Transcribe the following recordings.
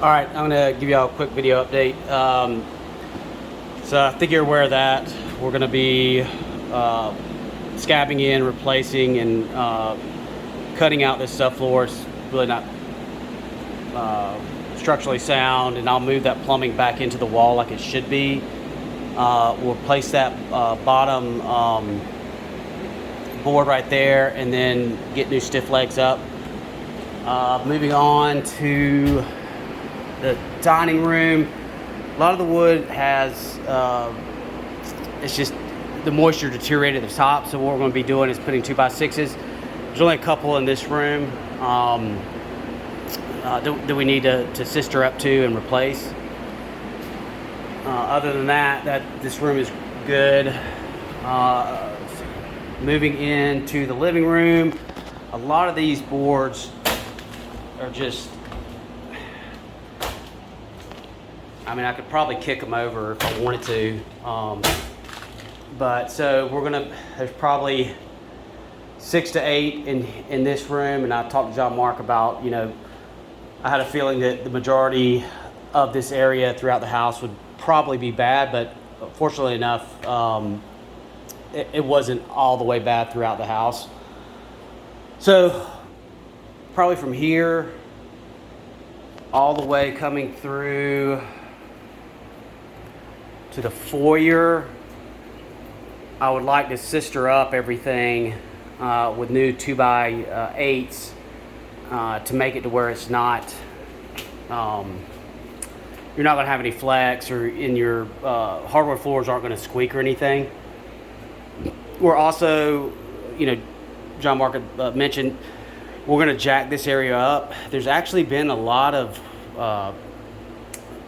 All right, I'm gonna give y'all a quick video update. So I think you're aware of that. We're gonna be scabbing in, replacing, and cutting out this subfloor. It's really not structurally sound, and I'll move that plumbing back into the wall like it should be. We'll place that bottom board right there, and then get new stiff legs up. Moving on to the dining room. A lot of the wood has, it's just the moisture deteriorated at the top. So what we're going to be doing is putting 2x6s. There's only a couple in this room that we need to sister up to and replace. Other than that, this room is good. Moving into the living room, a lot of these boards are just, I mean, I could probably kick them over if I wanted to. But so there's probably 6 to 8 in this room. And I talked to John Mark about, I had a feeling that the majority of this area throughout the house would probably be bad, but fortunately enough, it wasn't all the way bad throughout the house. So probably from here all the way coming through to the foyer, I would like to sister up everything with new 2x8s to make it to where it's not, you're not going to have any flex, or in your hardwood floors aren't going to squeak or anything. We're also, John Mark mentioned, we're going to jack this area up. There's actually been a lot of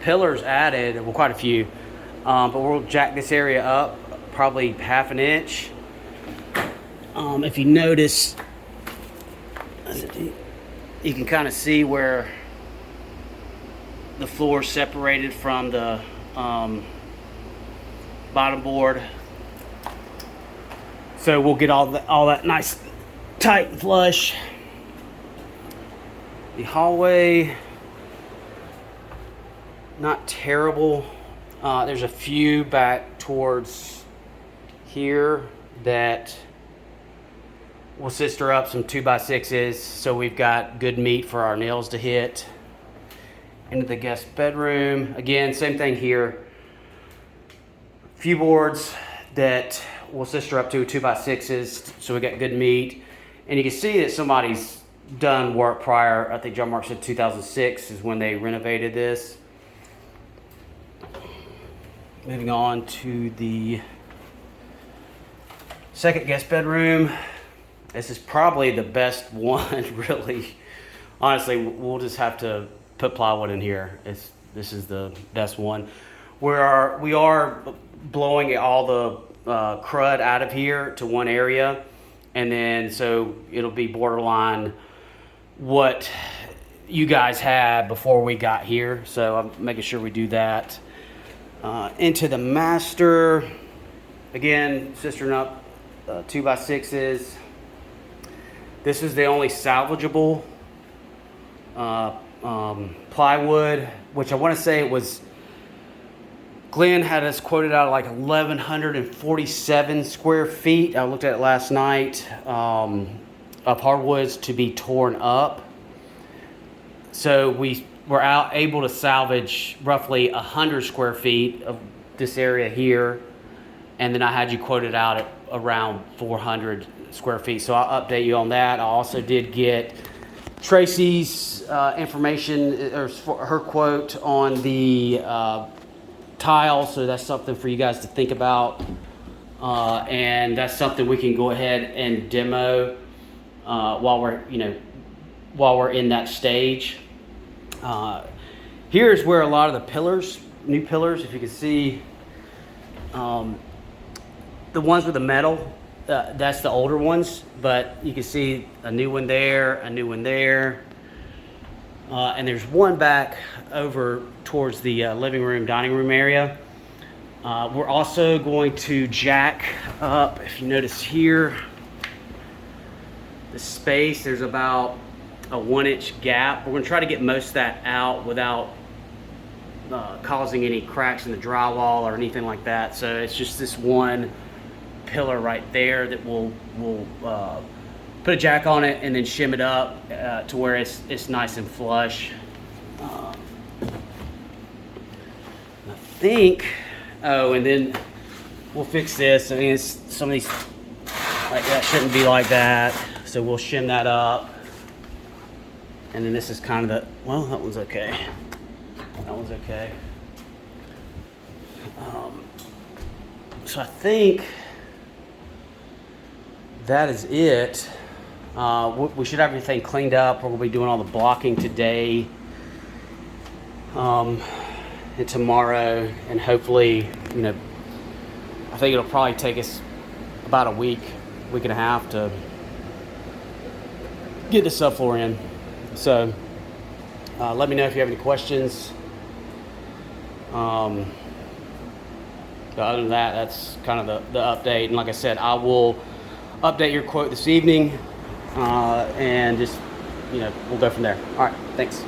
pillars added, well, quite a few, but we'll jack this area up probably 1/2 inch. If you notice, you can kind of see where the floor separated from the bottom board. So we'll get all that nice, tight and flush. The hallway, not terrible. There's a few back towards here that we'll sister up some 2x6s, so we've got good meat for our nails to hit. Into the guest bedroom, again, same thing here. A few boards that we'll sister up to 2x6s, so we got good meat. And you can see that somebody's done work prior. I think John Mark said 2006 is when they renovated this. Moving on to the second guest bedroom. This is probably the best one, really. Honestly, we'll just have to put plywood in here. This is the best one. We are blowing all the crud out of here to one area, and then so it'll be borderline what you guys had before we got here. So I'm making sure we do that. Into the master, again, sistering up 2x6s. This is the only salvageable plywood, which I want to say it was, Glenn had us quoted out like 1,147 square feet. I looked at it last night, of hardwoods to be torn up. So we were able to salvage roughly 100 square feet of this area here. And then I had you quoted out at around 400 square feet. So I'll update you on that. I also did get Tracy's information, or her quote on the tile, so that's something for you guys to think about, and that's something we can go ahead and demo while we're in that stage. Here's where a lot of the pillars, new pillars, if you can see, the ones with the metal, that's the older ones, but you can see a new one there, a new one there, and there's one back over towards the living room, dining room area. We're also going to jack up, if you notice here, the space, there's about a 1-inch gap. We're going to try to get most of that out without causing any cracks in the drywall or anything like that. So it's just this one pillar right there that we'll put a jack on it and then shim it up to where it's nice and flush. I think, oh, and then we'll fix this. I mean, some of these, like that shouldn't be like that. So we'll shim that up. And then this is kind of the, well, that one's okay. That one's okay. So I think that is it. We should have everything cleaned up. We're going to be doing all the blocking today and tomorrow, and hopefully, I think it'll probably take us about a week and a half to get the subfloor in. So let me know if you have any questions. But other than that, that's kind of the update. And like I said, I will update your quote this evening, and just, we'll go from there. All right, thanks.